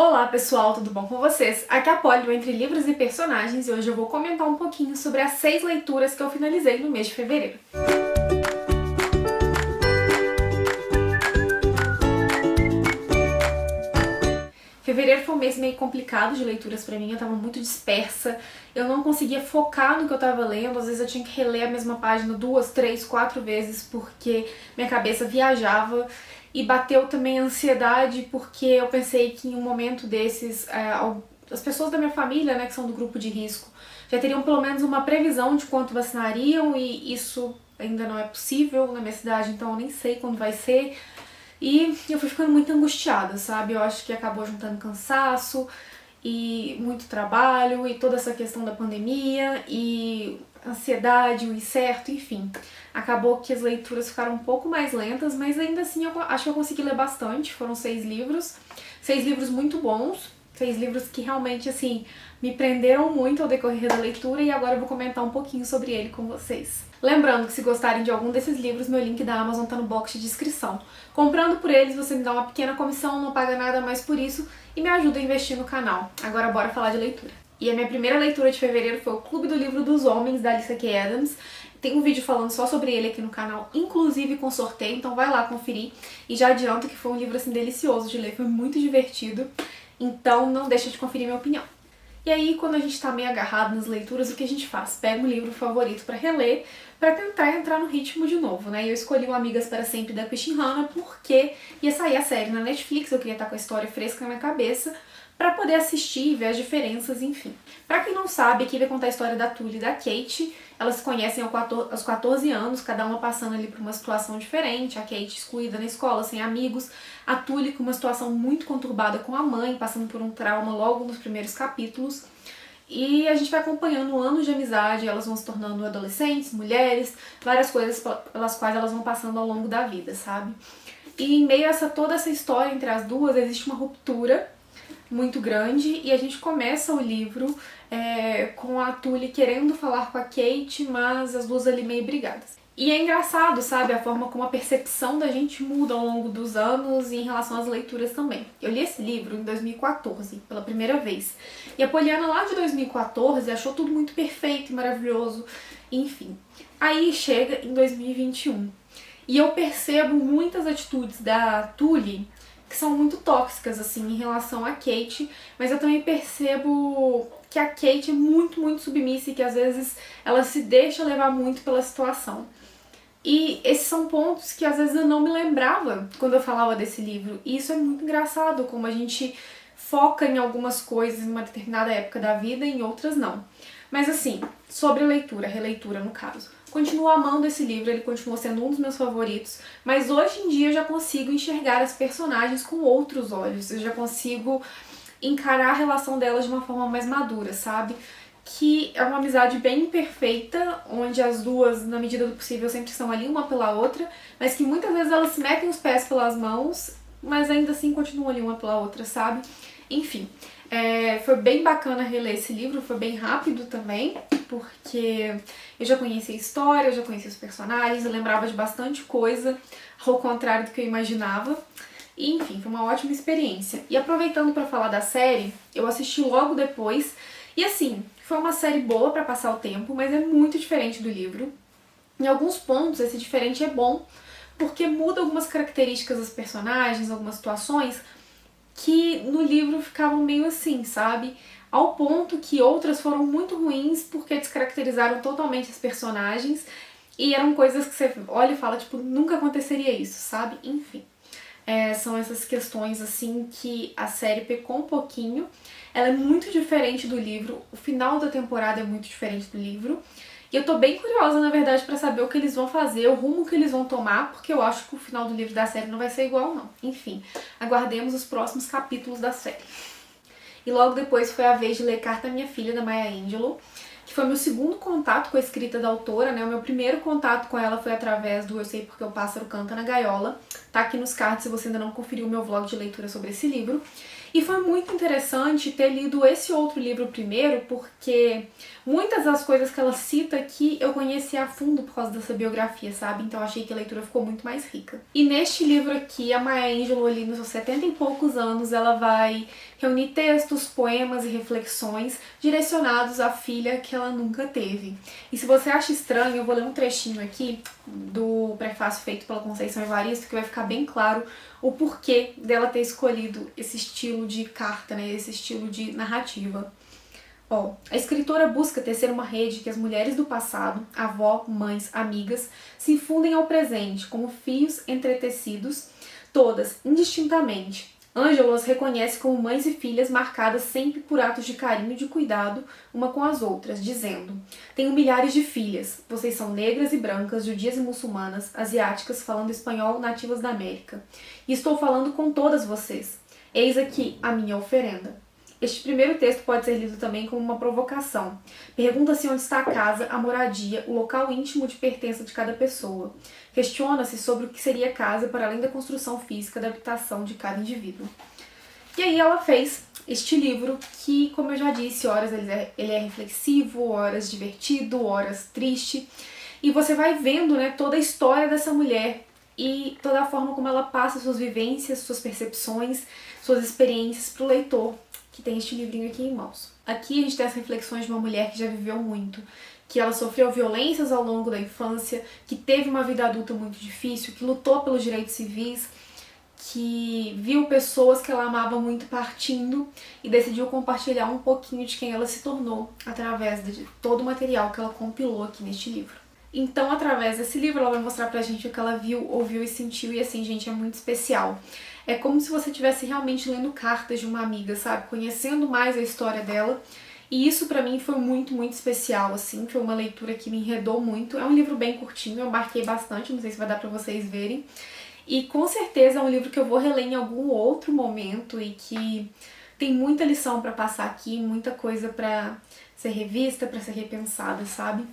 Olá pessoal, tudo bom com vocês? Aqui é a Polly do Entre Livros e Personagens e hoje eu vou comentar um pouquinho sobre as 6 leituras que eu finalizei no mês de fevereiro. Fevereiro foi um mês meio complicado de leituras pra mim, eu tava muito dispersa, eu não conseguia focar no que eu tava lendo, às vezes eu tinha que reler a mesma página 2, 3, 4 vezes porque minha cabeça viajava. E bateu também a ansiedade porque eu pensei que em um momento desses, as pessoas da minha família, né, que são do grupo de risco, já teriam pelo menos uma previsão de quanto vacinariam e isso ainda não é possível na minha cidade, então eu nem sei quando vai ser. E eu fui ficando muito angustiada, sabe? Eu acho que acabou juntando cansaço e muito trabalho e toda essa questão da pandemia e ansiedade, o incerto, enfim. Acabou que as leituras ficaram um pouco mais lentas, mas ainda assim eu acho que eu consegui ler bastante. Foram 6 livros, 6 livros muito bons, 6 livros que realmente, assim, me prenderam muito ao decorrer da leitura e agora eu vou comentar um pouquinho sobre ele com vocês. Lembrando que se gostarem de algum desses livros, meu link da Amazon tá no box de descrição. Comprando por eles, você me dá uma pequena comissão, não paga nada mais por isso e me ajuda a investir no canal. Agora bora falar de leitura. E a minha primeira leitura de fevereiro foi o Clube do Livro dos Homens, da Alicia K. Adams. Tem um vídeo falando só sobre ele aqui no canal, inclusive com sorteio, então vai lá conferir. E já adianto que foi um livro assim delicioso de ler, foi muito divertido, então não deixa de conferir minha opinião. E aí, quando a gente tá meio agarrado nas leituras, o que a gente faz? Pega um livro favorito pra reler, pra tentar entrar no ritmo de novo, né? E eu escolhi o Amigas para Sempre da Christine Hanna porque ia sair a série na Netflix, eu queria estar com a história fresca na minha cabeça, pra poder assistir e ver as diferenças, enfim. Pra quem não sabe, aqui vai contar a história da Tully e da Kate. Elas se conhecem aos 14 anos, cada uma passando ali por uma situação diferente. A Kate excluída na escola, sem amigos. A Tully com uma situação muito conturbada com a mãe, passando por um trauma logo nos primeiros capítulos. E a gente vai acompanhando anos de amizade, elas vão se tornando adolescentes, mulheres, várias coisas pelas quais elas vão passando ao longo da vida, sabe? E em meio a toda essa história entre as duas, existe uma ruptura muito grande e a gente começa o livro com a Tully querendo falar com a Kate, mas as duas ali meio brigadas. E é engraçado, sabe, a forma como a percepção da gente muda ao longo dos anos e em relação às leituras também. Eu li esse livro em 2014, pela primeira vez. E a Poliana lá de 2014 achou tudo muito perfeito e maravilhoso, enfim. Aí chega em 2021 e eu percebo muitas atitudes da Tully que são muito tóxicas, assim, em relação a Kate, mas eu também percebo que a Kate é muito, muito submissa e que às vezes ela se deixa levar muito pela situação. E esses são pontos que às vezes eu não me lembrava quando eu falava desse livro. E isso é muito engraçado, como a gente foca em algumas coisas em uma determinada época da vida e em outras não. Mas assim, sobre leitura, releitura no caso. Continuo amando esse livro, ele continua sendo um dos meus favoritos, mas hoje em dia eu já consigo enxergar as personagens com outros olhos. Eu já consigo encarar a relação delas de uma forma mais madura, sabe? Que é uma amizade bem imperfeita, onde as duas, na medida do possível, sempre estão ali uma pela outra, mas que muitas vezes elas se metem os pés pelas mãos, mas ainda assim continuam ali uma pela outra, sabe? Enfim, foi bem bacana reler esse livro, foi bem rápido também, porque eu já conhecia a história, eu já conhecia os personagens, eu lembrava de bastante coisa, ao contrário do que eu imaginava. E, enfim, foi uma ótima experiência. E aproveitando para falar da série, eu assisti logo depois, e assim, foi uma série boa para passar o tempo, mas é muito diferente do livro. Em alguns pontos, esse diferente é bom, porque muda algumas características dos personagens, algumas situações, que no livro ficavam meio assim, sabe? Ao ponto que outras foram muito ruins porque descaracterizaram totalmente os personagens e eram coisas que você olha e fala, tipo, nunca aconteceria isso, sabe? Enfim. São essas questões, assim, que a série pecou um pouquinho. Ela é muito diferente do livro, o final da temporada é muito diferente do livro. E eu tô bem curiosa, na verdade, pra saber o que eles vão fazer, o rumo que eles vão tomar, porque eu acho que o final do livro da série não vai ser igual, não. Enfim, aguardemos os próximos capítulos da série. E logo depois foi a vez de ler Carta à Minha Filha, da Maya Angelou, que foi meu segundo contato com a escrita da autora, né? O meu primeiro contato com ela foi através do Eu Sei Porque o Pássaro Canta na Gaiola. Tá aqui nos cards se você ainda não conferiu o meu vlog de leitura sobre esse livro. E foi muito interessante ter lido esse outro livro primeiro, porque muitas das coisas que ela cita aqui eu conheci a fundo por causa dessa biografia, sabe? Então achei que a leitura ficou muito mais rica. E neste livro aqui, a Maya Angelou, ali nos seus 70 e poucos anos, ela vai reunir textos, poemas e reflexões direcionados à filha que ela nunca teve. E se você acha estranho, eu vou ler um trechinho aqui do prefácio feito pela Conceição Evaristo, que vai ficar bem claro o porquê dela ter escolhido esse estilo de carta, né, esse estilo de narrativa. Ó, a escritora busca tecer uma rede que as mulheres do passado, avó, mães, amigas, se fundem ao presente como fios entretecidos, todas, indistintamente. Ângela as reconhece como mães e filhas marcadas sempre por atos de carinho e de cuidado uma com as outras, dizendo: tenho milhares de filhas, vocês são negras e brancas, judias e muçulmanas, asiáticas, falando espanhol, nativas da América. E estou falando com todas vocês. Eis aqui a minha oferenda. Este primeiro texto pode ser lido também como uma provocação. Pergunta-se onde está a casa, a moradia, o local íntimo de pertença de cada pessoa. Questiona-se sobre o que seria casa para além da construção física da habitação de cada indivíduo. E aí ela fez este livro que, como eu já disse, horas ele é reflexivo, horas divertido, horas triste. E você vai vendo, né, toda a história dessa mulher e toda a forma como ela passa suas vivências, suas percepções, suas experiências para o leitor que tem este livrinho aqui em mãos. Aqui a gente tem as reflexões de uma mulher que já viveu muito, que ela sofreu violências ao longo da infância, que teve uma vida adulta muito difícil, que lutou pelos direitos civis, que viu pessoas que ela amava muito partindo e decidiu compartilhar um pouquinho de quem ela se tornou através de todo o material que ela compilou aqui neste livro. Então, através desse livro, ela vai mostrar pra gente o que ela viu, ouviu e sentiu, e assim, gente, é muito especial. É como se você estivesse realmente lendo cartas de uma amiga, sabe? Conhecendo mais a história dela. E isso pra mim foi muito, muito especial, assim. Foi uma leitura que me enredou muito. É um livro bem curtinho, eu marquei bastante, não sei se vai dar pra vocês verem. E com certeza é um livro que eu vou reler em algum outro momento e que tem muita lição pra passar aqui, muita coisa pra ser revista, pra ser repensada, sabe?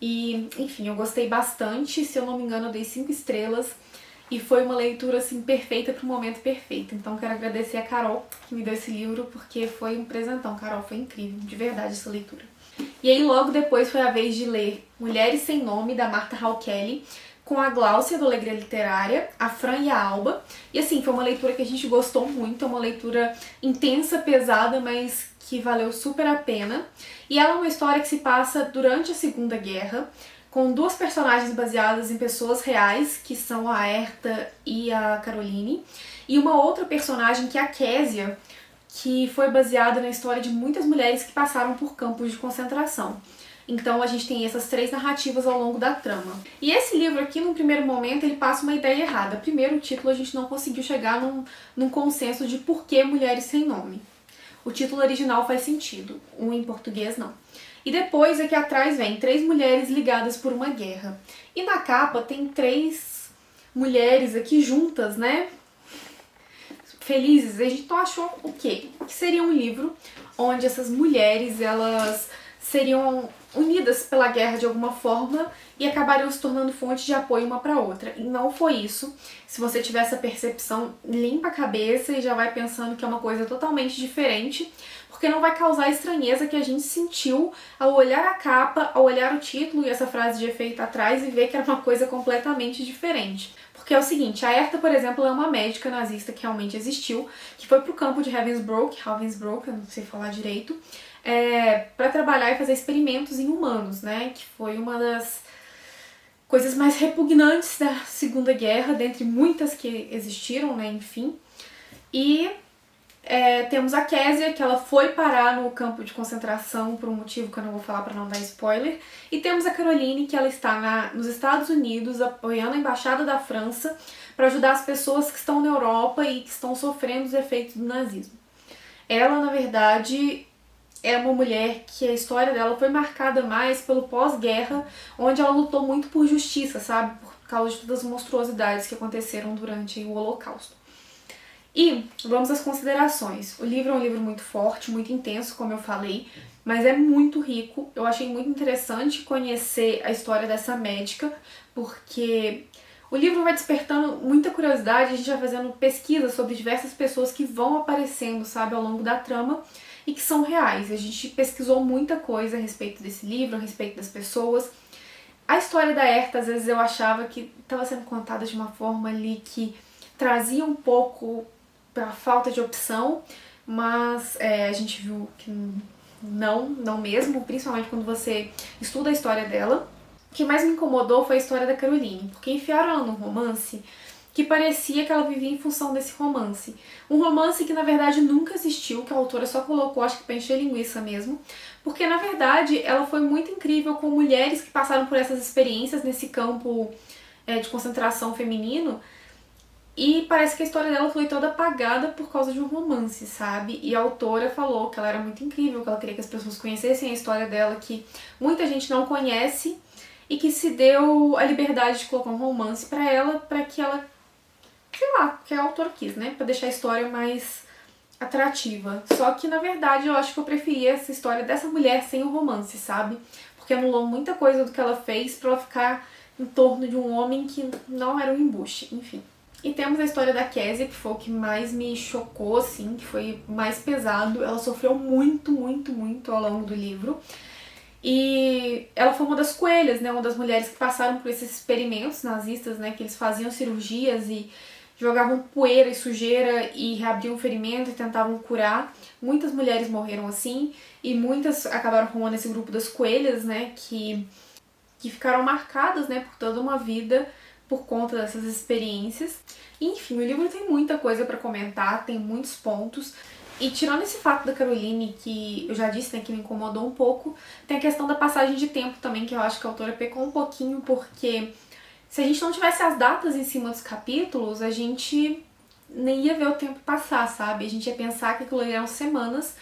E, enfim, eu gostei bastante. Se eu não me engano, eu dei 5 estrelas. E foi uma leitura, assim, perfeita para o momento perfeito. Então quero agradecer a Carol, que me deu esse livro, porque foi um presentão. Carol, foi incrível, de verdade, essa leitura. E aí logo depois foi a vez de ler Mulheres Sem Nome, da Martha Hall Kelly, com a Gláucia, do Alegria Literária, a Fran e a Alba. E assim, foi uma leitura que a gente gostou muito, é uma leitura intensa, pesada, mas que valeu super a pena. E ela é uma história que se passa durante a Segunda Guerra, com 2 personagens baseadas em pessoas reais, que são a Herta e a Caroline, e uma outra personagem que é a Késia, que foi baseada na história de muitas mulheres que passaram por campos de concentração. Então a gente tem essas 3 narrativas ao longo da trama. E esse livro aqui, num primeiro momento, ele passa uma ideia errada. Primeiro, o título a gente não conseguiu chegar num consenso de por que Mulheres Sem Nome. O título original faz sentido, o em português não. E depois aqui atrás vem 3 mulheres ligadas por uma guerra. E na capa tem 3 mulheres aqui juntas, né? Felizes. A gente então achou o quê? Que seria um livro onde essas mulheres, elas seriam unidas pela guerra de alguma forma e acabariam se tornando fonte de apoio uma para outra. E não foi isso. Se você tiver essa percepção, limpa a cabeça e já vai pensando que é uma coisa totalmente diferente, porque não vai causar a estranheza que a gente sentiu ao olhar a capa, ao olhar o título e essa frase de efeito atrás e ver que era uma coisa completamente diferente. Porque é o seguinte, a Herta, por exemplo, é uma médica nazista que realmente existiu, que foi pro campo de Ravensbrück, eu não sei falar direito, para trabalhar e fazer experimentos em humanos, né? Que foi uma das coisas mais repugnantes da Segunda Guerra, dentre muitas que existiram, né? Enfim. E temos a Késia, que ela foi parar no campo de concentração por um motivo que eu não vou falar para não dar spoiler. E temos a Caroline, que ela está nos Estados Unidos apoiando a Embaixada da França para ajudar as pessoas que estão na Europa e que estão sofrendo os efeitos do nazismo. Ela, na verdade, é uma mulher que a história dela foi marcada mais pelo pós-guerra, onde ela lutou muito por justiça, sabe? Por causa de todas as monstruosidades que aconteceram durante o Holocausto. E vamos às considerações. O livro é um livro muito forte, muito intenso, como eu falei, mas é muito rico. Eu achei muito interessante conhecer a história dessa médica, porque O livro vai despertando muita curiosidade, a gente vai fazendo pesquisas sobre diversas pessoas que vão aparecendo, sabe, ao longo da trama e que são reais. A gente pesquisou muita coisa a respeito desse livro, a respeito das pessoas. A história da Herta, às vezes eu achava que estava sendo contada de uma forma ali que trazia um pouco para falta de opção, mas a gente viu que não mesmo, principalmente quando você estuda a história dela. O que mais me incomodou foi a história da Caroline, porque enfiaram ela num romance que parecia que ela vivia em função desse romance. Um romance que na verdade nunca existiu, que a autora só colocou, acho que pra encher linguiça mesmo, porque na verdade ela foi muito incrível com mulheres que passaram por essas experiências nesse campo de concentração feminino, e parece que a história dela foi toda apagada por causa de um romance, sabe? E a autora falou que ela era muito incrível, que ela queria que as pessoas conhecessem a história dela, que muita gente não conhece, e que se deu a liberdade de colocar um romance pra ela, pra que ela, sei lá, que a autora quis, né? Pra deixar a história mais atrativa. Só que, na verdade, eu acho que eu preferia essa história dessa mulher sem o romance, sabe? Porque anulou muita coisa do que ela fez pra ela ficar em torno de um homem que não era um embuste, enfim. E temos a história da Kézia, que foi o que mais me chocou, assim, que foi mais pesado. Ela sofreu muito, muito, muito ao longo do livro. E ela foi uma das coelhas, né, uma das mulheres que passaram por esses experimentos nazistas, né, que eles faziam cirurgias e jogavam poeira e sujeira e reabriam o ferimento e tentavam curar. Muitas mulheres morreram assim e muitas acabaram formando esse grupo das coelhas, né, que ficaram marcadas, né, por toda uma vida por conta dessas experiências. Enfim, o livro tem muita coisa para comentar, tem muitos pontos. E tirando esse fato da Caroline, que eu já disse, né, que me incomodou um pouco, tem a questão da passagem de tempo também, que eu acho que a autora pecou um pouquinho, porque se a gente não tivesse as datas em cima dos capítulos, a gente nem ia ver o tempo passar, sabe? A gente ia pensar que aquilo ali eram semanas.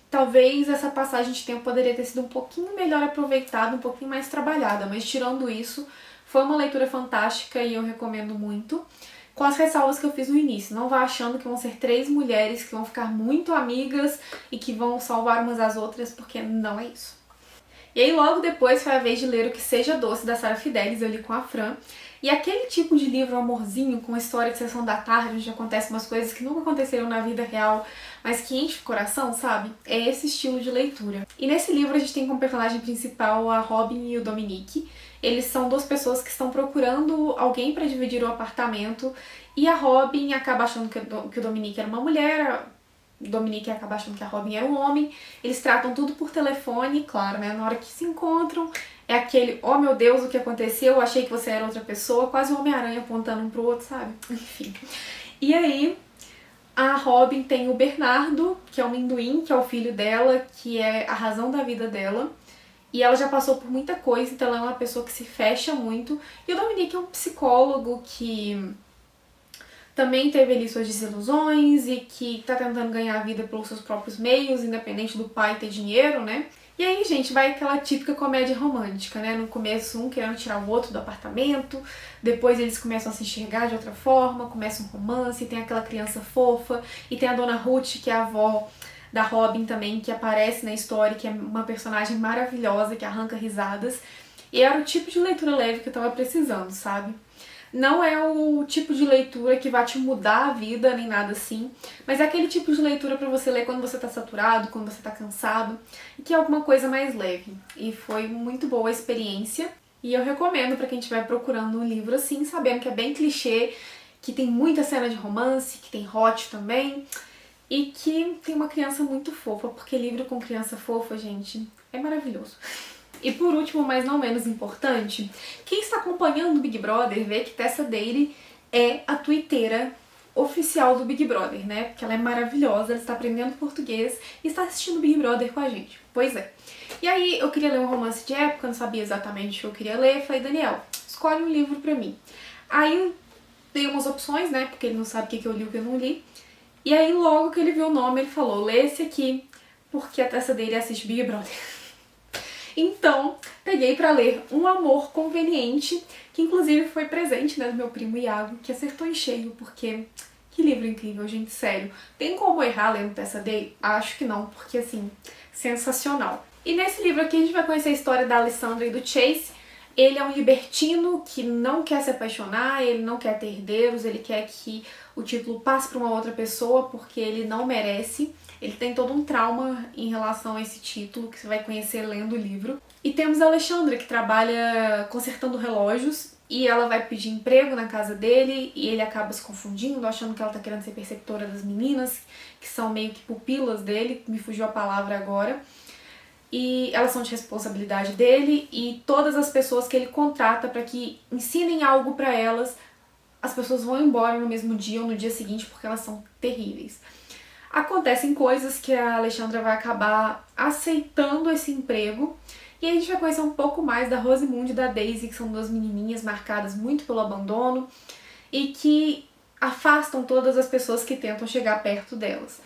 Talvez essa passagem de tempo poderia ter sido um pouquinho melhor aproveitada, um pouquinho mais trabalhada, mas tirando isso, foi uma leitura fantástica e eu recomendo muito. Com as ressalvas que eu fiz no início. Não vá achando que vão ser 3 mulheres que vão ficar muito amigas e que vão salvar umas às outras, porque não é isso. E aí logo depois foi a vez de ler O Que Seja Doce, da Sara Fidelis, eu li com a Fran. E aquele tipo de livro amorzinho, com história de sessão da tarde, onde acontecem umas coisas que nunca aconteceram na vida real, mas que enche o coração, sabe? É esse estilo de leitura. E nesse livro a gente tem como personagem principal a Robin e o Dominique. Eles são 2 pessoas que estão procurando alguém para dividir o apartamento e a Robin acaba achando que o Dominique era uma mulher, o Dominique acaba achando que a Robin era um homem. Eles tratam tudo por telefone, claro, né? Na hora que se encontram, é aquele, oh meu Deus, o que aconteceu? Eu achei que você era outra pessoa, quase o Homem-Aranha apontando um pro outro, sabe? Enfim. E aí, a Robin tem o Bernardo, que é o Amendoim, que é o filho dela, que é a razão da vida dela. E ela já passou por muita coisa, então ela é uma pessoa que se fecha muito. E o Dominique é um psicólogo que também teve ali suas desilusões e que tá tentando ganhar a vida pelos seus próprios meios, independente do pai ter dinheiro, né? E aí, gente, vai aquela típica comédia romântica, né? No começo, um querendo tirar o outro do apartamento, depois eles começam a se enxergar de outra forma, começa um romance, tem aquela criança fofa, e tem a dona Ruth, que é a avó da Robin também, que aparece na história, que é uma personagem maravilhosa, que arranca risadas. E era o tipo de leitura leve que eu tava precisando, sabe? Não é o tipo de leitura que vai te mudar a vida, nem nada assim, mas é aquele tipo de leitura pra você ler quando você tá saturado, quando você tá cansado, e que é alguma coisa mais leve. E foi muito boa a experiência, e eu recomendo pra quem estiver procurando um livro assim, sabendo que é bem clichê, que tem muita cena de romance, que tem hot também, e que tem uma criança muito fofa, porque livro com criança fofa, gente, é maravilhoso. E por último, mas não menos importante, quem está acompanhando o Big Brother vê que Tessa Daly é a twitteira oficial do Big Brother, né? Porque ela é maravilhosa, ela está aprendendo português e está assistindo o Big Brother com a gente. Pois é. E aí eu queria ler um romance de época, não sabia exatamente o que eu queria ler, falei, Daniel, escolhe um livro pra mim. Aí eu dei umas opções, né? Porque ele não sabe o que eu li e o que eu não li. E aí logo que ele viu o nome, ele falou, lê esse aqui, porque a Tessa Daly assiste Big Brother. Então, peguei pra ler Um Amor Conveniente, que inclusive foi presente, né, do meu primo Iago, que acertou em cheio, porque que livro incrível, gente, sério. Tem como errar lendo Tessa Daly? Acho que não, porque assim, sensacional. E nesse livro aqui a gente vai conhecer a história da Alessandra e do Chase. Ele é um libertino que não quer se apaixonar, ele não quer ter herdeiros, ele quer que o título passe para uma outra pessoa porque ele não merece. Ele tem todo um trauma em relação a esse título que você vai conhecer lendo o livro. E temos a Alexandra, que trabalha consertando relógios, e ela vai pedir emprego na casa dele e ele acaba se confundindo, achando que ela tá querendo ser preceptora das meninas, que são meio que pupilas dele, me fugiu a palavra agora. E elas são de responsabilidade dele, e todas as pessoas que ele contrata para que ensinem algo para elas, as pessoas vão embora no mesmo dia ou no dia seguinte porque elas são terríveis. Acontecem coisas que a Alexandra vai acabar aceitando esse emprego, e aí a gente vai conhecer um pouco mais da Rosamund e da Daisy, que são duas menininhas marcadas muito pelo abandono e que afastam todas as pessoas que tentam chegar perto delas.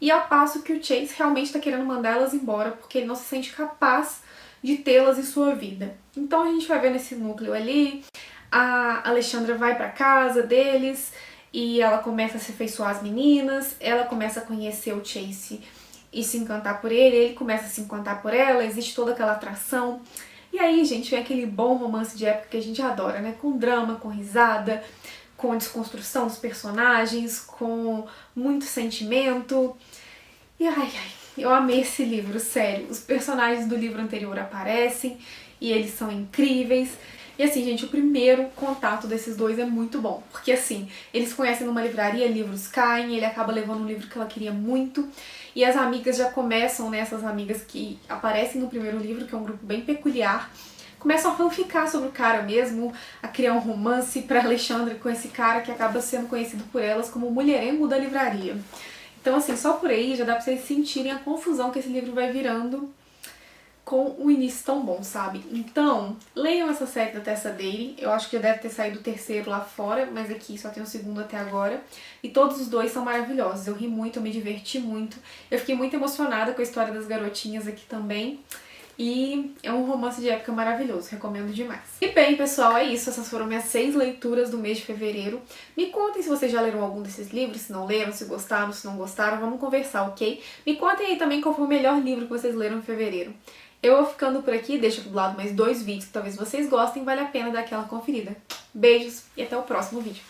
E ao passo que o Chase realmente está querendo mandar elas embora porque ele não se sente capaz de tê-las em sua vida. Então a gente vai ver nesse núcleo ali, a Alexandra vai para casa deles e ela começa a se afeiçoar às meninas, ela começa a conhecer o Chase e se encantar por ele, ele começa a se encantar por ela, existe toda aquela atração. E aí, gente, vem aquele bom romance de época que a gente adora, né? Com drama, com risada, com desconstrução dos personagens, com muito sentimento. E eu amei esse livro, sério. Os personagens do livro anterior aparecem e eles são incríveis. E assim, gente, o primeiro contato desses dois é muito bom, porque assim, eles conhecem numa livraria, livros caem, ele acaba levando um livro que ela queria muito, e as amigas já começam, né, essas amigas que aparecem no primeiro livro, que é um grupo bem peculiar, começam a fanficar sobre o cara mesmo, a criar um romance pra Alexandre com esse cara que acaba sendo conhecido por elas como o mulherengo da livraria. Então assim, só por aí já dá pra vocês sentirem a confusão que esse livro vai virando com um início tão bom, sabe? Então, leiam essa série da Tessa Daily. Eu acho que já deve ter saído o terceiro lá fora, mas aqui só tem o segundo até agora. E todos os dois são maravilhosos. Eu ri muito, eu me diverti muito. Eu fiquei muito emocionada com a história das garotinhas aqui também. E é um romance de época maravilhoso, recomendo demais. E bem, pessoal, é isso. Essas foram minhas 6 leituras do mês de fevereiro. Me contem se vocês já leram algum desses livros, se não leram, se gostaram, se não gostaram. Vamos conversar, ok? Me contem aí também qual foi o melhor livro que vocês leram em fevereiro. Eu vou ficando por aqui, deixo do lado mais 2 vídeos que talvez vocês gostem, vale a pena dar aquela conferida. Beijos e até o próximo vídeo.